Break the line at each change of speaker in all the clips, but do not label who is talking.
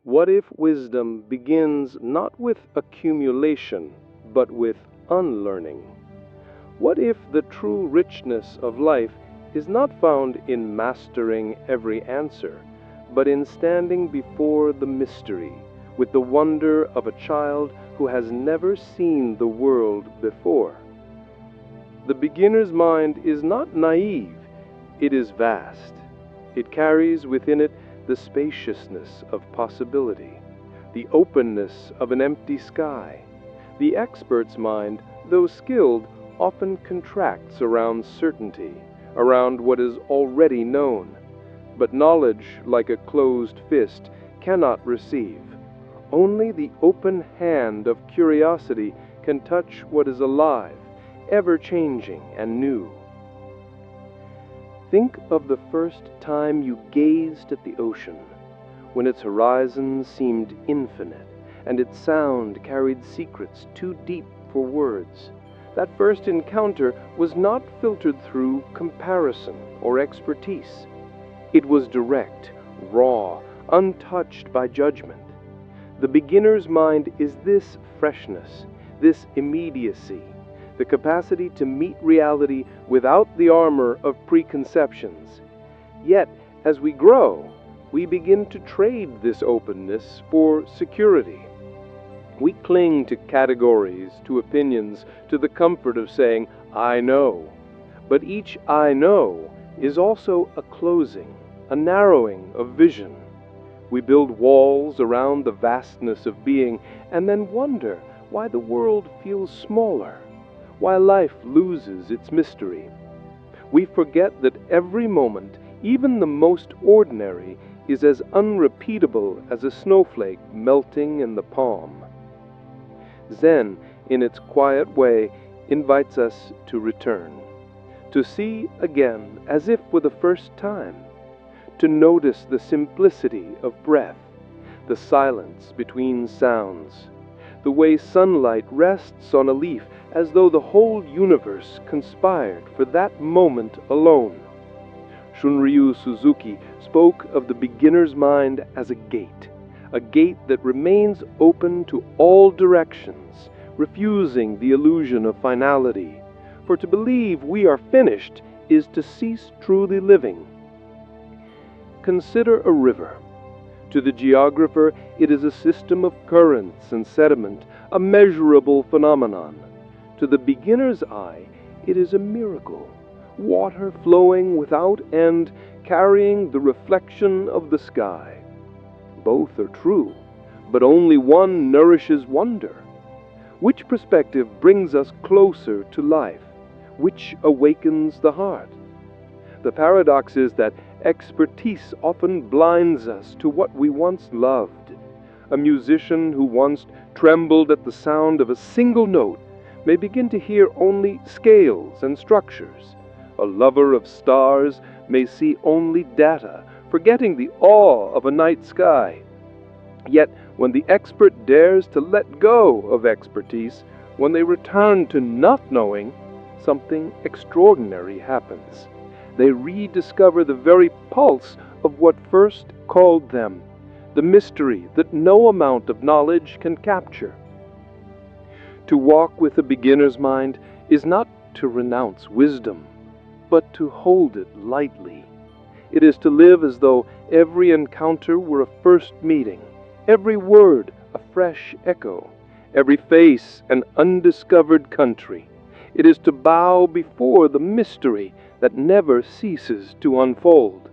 What if wisdom begins not with accumulation, but with unlearning? What if the true richness of life is not found in mastering every answer, but in standing before the mystery with the wonder of a child who has never seen the world before? The beginner's mind is not naive, it is vast. It carries within it the spaciousness of possibility, the openness of an empty sky. The expert's mind, though skilled, often contracts around certainty, around what is already known. But knowledge, like a closed fist, cannot receive. Only the open hand of curiosity can touch what is alive, ever-changing and new. Think of the first time you gazed at the ocean, when its horizon seemed infinite, and its sound carried secrets too deep for words. That first encounter was not filtered through comparison or expertise. It was direct, raw, untouched by judgment. The beginner's mind is this freshness, this immediacy, the capacity to meet reality without the armor of preconceptions. Yet, as we grow, we begin to trade this openness for security. We cling to categories, to opinions, to the comfort of saying, "I know." But each "I know" is also a closing, a narrowing of vision. We build walls around the vastness of being and then wonder why the world feels smaller, why life loses its mystery. We forget that every moment, even the most ordinary, is as unrepeatable as a snowflake melting in the palm. Zen, in its quiet way, invites us to return, to see again as if for the first time, to notice the simplicity of breath, the silence between sounds, the way sunlight rests on a leaf as though the whole universe conspired for that moment alone. Shunryu Suzuki spoke of the beginner's mind as a gate that remains open to all directions, refusing the illusion of finality. For to believe we are finished is to cease truly living. Consider a river. To the geographer, it is a system of currents and sediment, a measurable phenomenon. To the beginner's eye, it is a miracle, water flowing without end, carrying the reflection of the sky. Both are true, but only one nourishes wonder. Which perspective brings us closer to life? Which awakens the heart? The paradox is that expertise often blinds us to what we once loved. A musician who once trembled at the sound of a single note may begin to hear only scales and structures. A lover of stars may see only data, forgetting the awe of a night sky. Yet, when the expert dares to let go of expertise, when they return to not knowing, something extraordinary happens. They rediscover the very pulse of what first called them, the mystery that no amount of knowledge can capture. To walk with a beginner's mind is not to renounce wisdom, but to hold it lightly. It is to live as though every encounter were a first meeting, every word a fresh echo, every face an undiscovered country. It is to bow before the mystery that never ceases to unfold.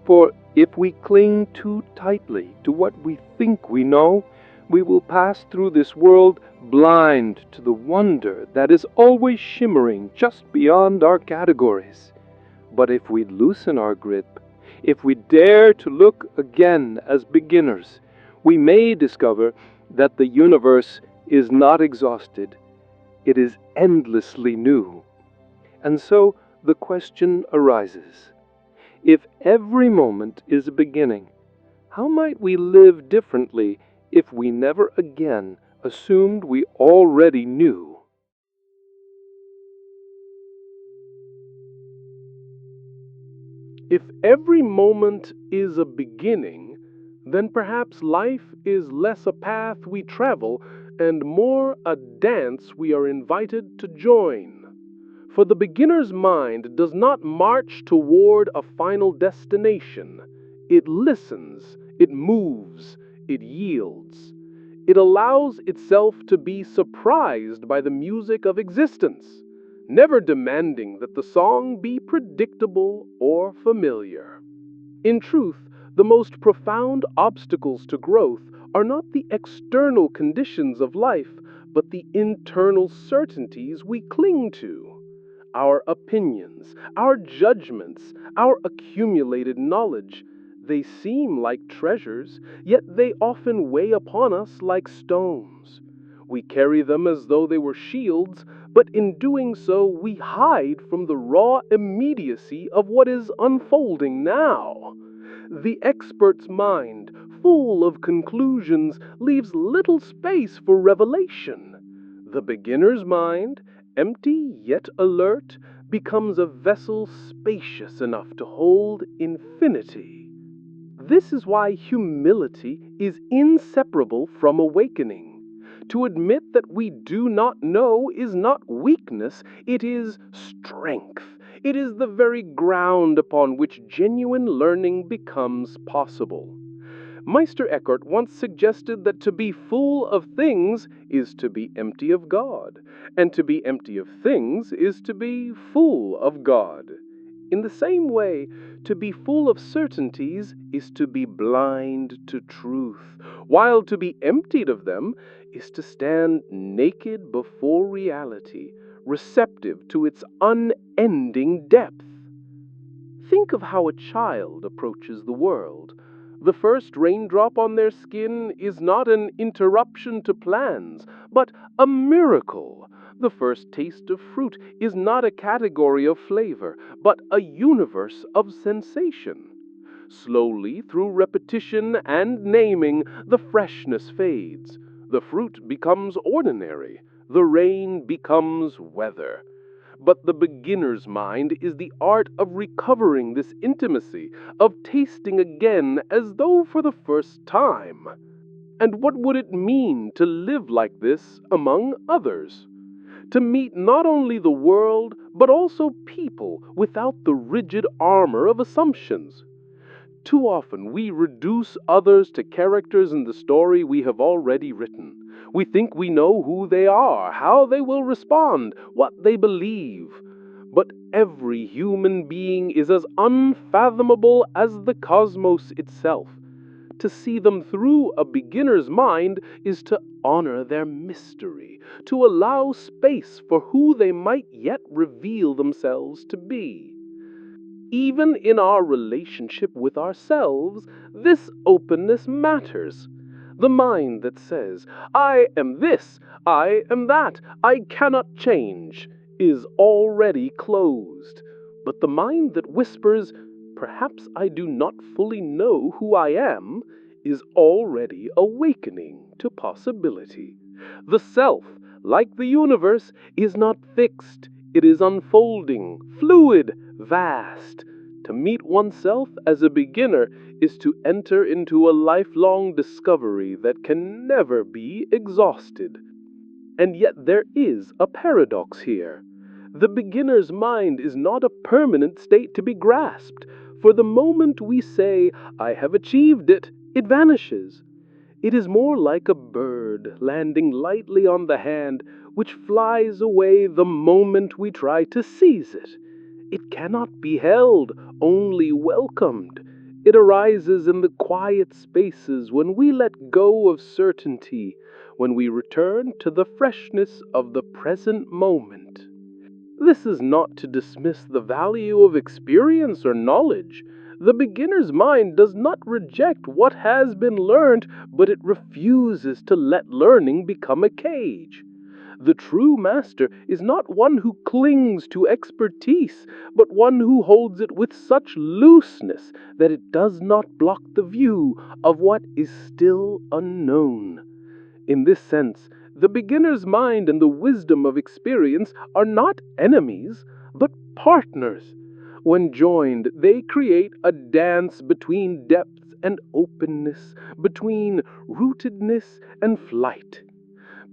For if we cling too tightly to what we think we know, we will pass through this world blind to the wonder that is always shimmering just beyond our categories. But if we loosen our grip, if we dare to look again as beginners, we may discover that the universe is not exhausted. It is endlessly new. And so the question arises, if every moment is a beginning, how might we live differently if we never again assumed we already knew? If every moment is a beginning, then perhaps life is less a path we travel and more a dance we are invited to join. For the beginner's mind does not march toward a final destination. It listens, it moves, it yields. It allows itself to be surprised by the music of existence, never demanding that the song be predictable or familiar. In truth, the most profound obstacles to growth are not the external conditions of life, but the internal certainties we cling to. Our opinions, our judgments, our accumulated knowledge, they seem like treasures, yet they often weigh upon us like stones. We carry them as though they were shields, but in doing so we hide from the raw immediacy of what is unfolding now. The expert's mind, full of conclusions, leaves little space for revelation. The beginner's mind, empty yet alert, becomes a vessel spacious enough to hold infinity. This is why humility is inseparable from awakening. To admit that we do not know is not weakness, it is strength. It is the very ground upon which genuine learning becomes possible. Meister Eckhart once suggested that to be full of things is to be empty of God, and to be empty of things is to be full of God. In the same way, to be full of certainties is to be blind to truth, while to be emptied of them is to stand naked before reality, receptive to its unending depth. Think of how a child approaches the world. The first raindrop on their skin is not an interruption to plans, but a miracle. The first taste of fruit is not a category of flavor, but a universe of sensation. Slowly, through repetition and naming, the freshness fades. The fruit becomes ordinary. The rain becomes weather. But the beginner's mind is the art of recovering this intimacy, of tasting again as though for the first time. And what would it mean to live like this among others? To meet not only the world, but also people without the rigid armor of assumptions. Too often we reduce others to characters in the story we have already written. We think we know who they are, how they will respond, what they believe. But every human being is as unfathomable as the cosmos itself. To see them through a beginner's mind is to honor their mystery, to allow space for who they might yet reveal themselves to be. Even in our relationship with ourselves, this openness matters. The mind that says, I am this, I am that, I cannot change, is already closed. But the mind that whispers, perhaps I do not fully know who I am, is already awakening to possibility. The self, like the universe, is not fixed. It is unfolding, fluid, vast. To meet oneself as a beginner is to enter into a lifelong discovery that can never be exhausted. And yet there is a paradox here. The beginner's mind is not a permanent state to be grasped, for the moment we say, I have achieved it, it vanishes. It is more like a bird landing lightly on the hand, which flies away the moment we try to seize it. It cannot be held, only welcomed. It arises in the quiet spaces when we let go of certainty, when we return to the freshness of the present moment. This is not to dismiss the value of experience or knowledge. The beginner's mind does not reject what has been learned, but it refuses to let learning become a cage. The true master is not one who clings to expertise, but one who holds it with such looseness that it does not block the view of what is still unknown. In this sense, the beginner's mind and the wisdom of experience are not enemies, but partners. When joined, they create a dance between depths and openness, between rootedness and flight.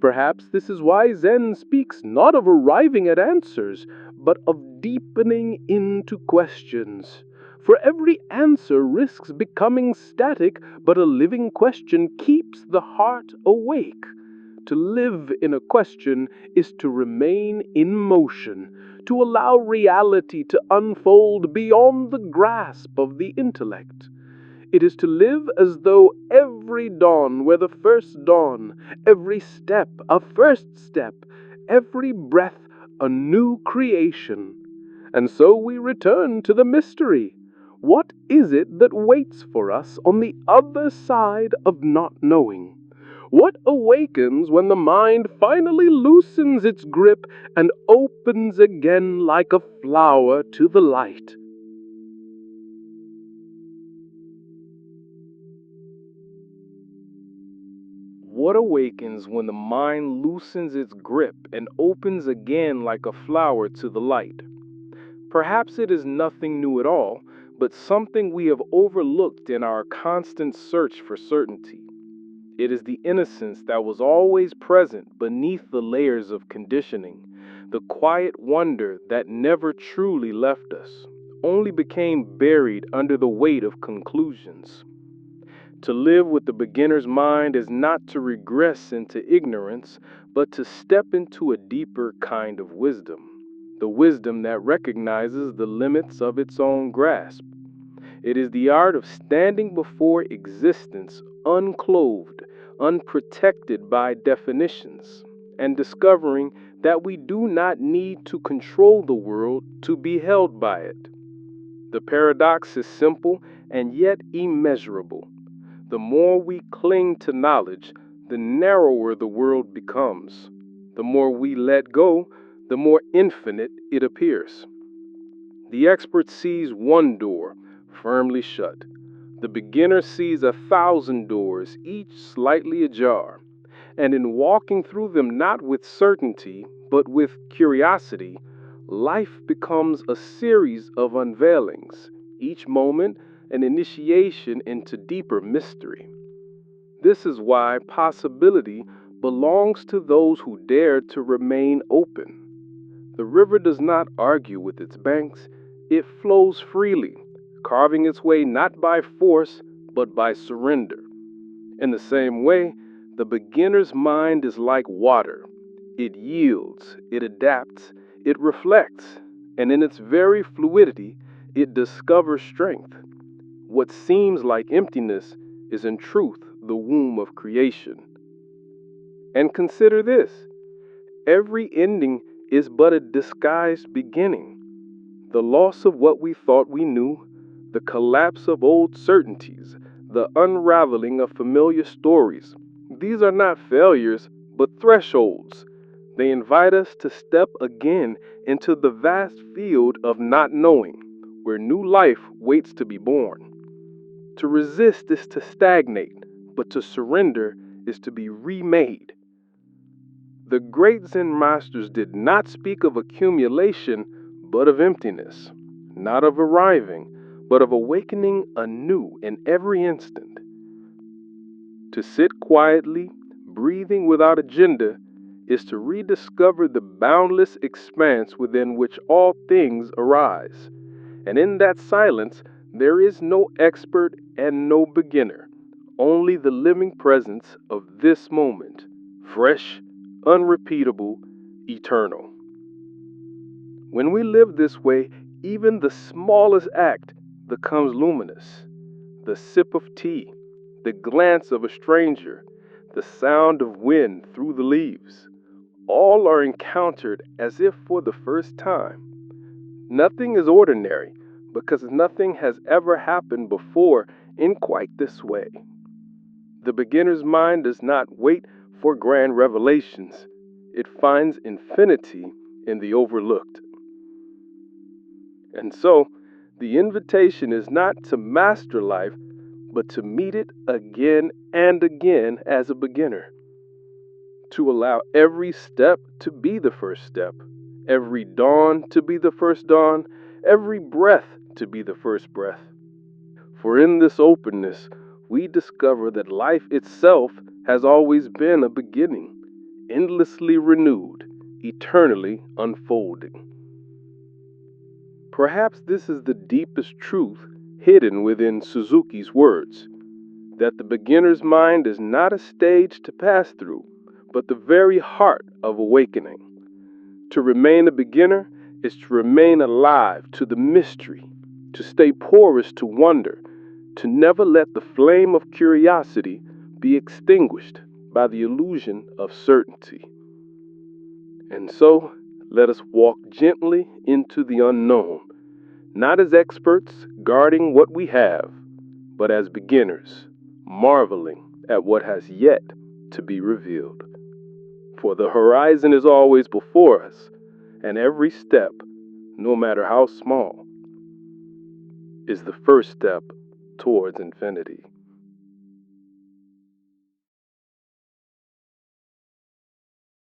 Perhaps this is why Zen speaks not of arriving at answers, but of deepening into questions. For every answer risks becoming static, but a living question keeps the heart awake. To live in a question is to remain in motion, to allow reality to unfold beyond the grasp of the intellect. It is to live as though every dawn were the first dawn, every step a first step, every breath a new creation. And so we return to the mystery. What is it that waits for us on the other side of not knowing? What awakens when the mind finally loosens its grip and opens again like a flower to the light? What awakens when the mind loosens its grip and opens again like a flower to the light? Perhaps it is nothing new at all, but something we have overlooked in our constant search for certainty. It is the innocence that was always present beneath the layers of conditioning, the quiet wonder that never truly left us, only became buried under the weight of conclusions. To live with the beginner's mind is not to regress into ignorance, but to step into a deeper kind of wisdom, the wisdom that recognizes the limits of its own grasp. It is the art of standing before existence unclothed, unprotected by definitions, and discovering that we do not need to control the world to be held by it. The paradox is simple and yet immeasurable. The more we cling to knowledge, the narrower the world becomes. The more we let go, the more infinite it appears. The expert sees one door, firmly shut. The beginner sees 1,000 doors, each slightly ajar. And in walking through them not with certainty, but with curiosity, life becomes a series of unveilings, each moment an initiation into deeper mystery. This is why possibility belongs to those who dare to remain open. The river does not argue with its banks, it flows freely, carving its way not by force, but by surrender. In the same way, the beginner's mind is like water. It yields, it adapts, it reflects, and in its very fluidity, it discovers strength. What seems like emptiness is in truth the womb of creation. And consider this: every ending is but a disguised beginning. The loss of what we thought we knew, the collapse of old certainties, the unraveling of familiar stories, these are not failures, but thresholds. They invite us to step again into the vast field of not knowing, where new life waits to be born. To resist is to stagnate, but to surrender is to be remade. The great Zen masters did not speak of accumulation, but of emptiness, not of arriving, but of awakening anew in every instant. To sit quietly, breathing without agenda, is to rediscover the boundless expanse within which all things arise. And in that silence, there is no expert and no beginner, only the living presence of this moment, fresh, unrepeatable, eternal. When we live this way, even the smallest act becomes luminous. The sip of tea, the glance of a stranger, the sound of wind through the leaves, all are encountered as if for the first time. Nothing is ordinary because nothing has ever happened before in quite this way. The beginner's mind does not wait for grand revelations. It finds infinity in the overlooked. And so, the invitation is not to master life, but to meet it again and again as a beginner. To allow every step to be the first step, every dawn to be the first dawn, every breath to be the first breath. For in this openness, we discover that life itself has always been a beginning, endlessly renewed, eternally unfolding. Perhaps this is the deepest truth hidden within Suzuki's words, that the beginner's mind is not a stage to pass through, but the very heart of awakening. To remain a beginner is to remain alive to the mystery, to stay porous to wonder, to never let the flame of curiosity be extinguished by the illusion of certainty. And so, let us walk gently into the unknown, not as experts guarding what we have, but as beginners, marveling at what has yet to be revealed. For the horizon is always before us, and every step, no matter how small, is the first step towards infinity.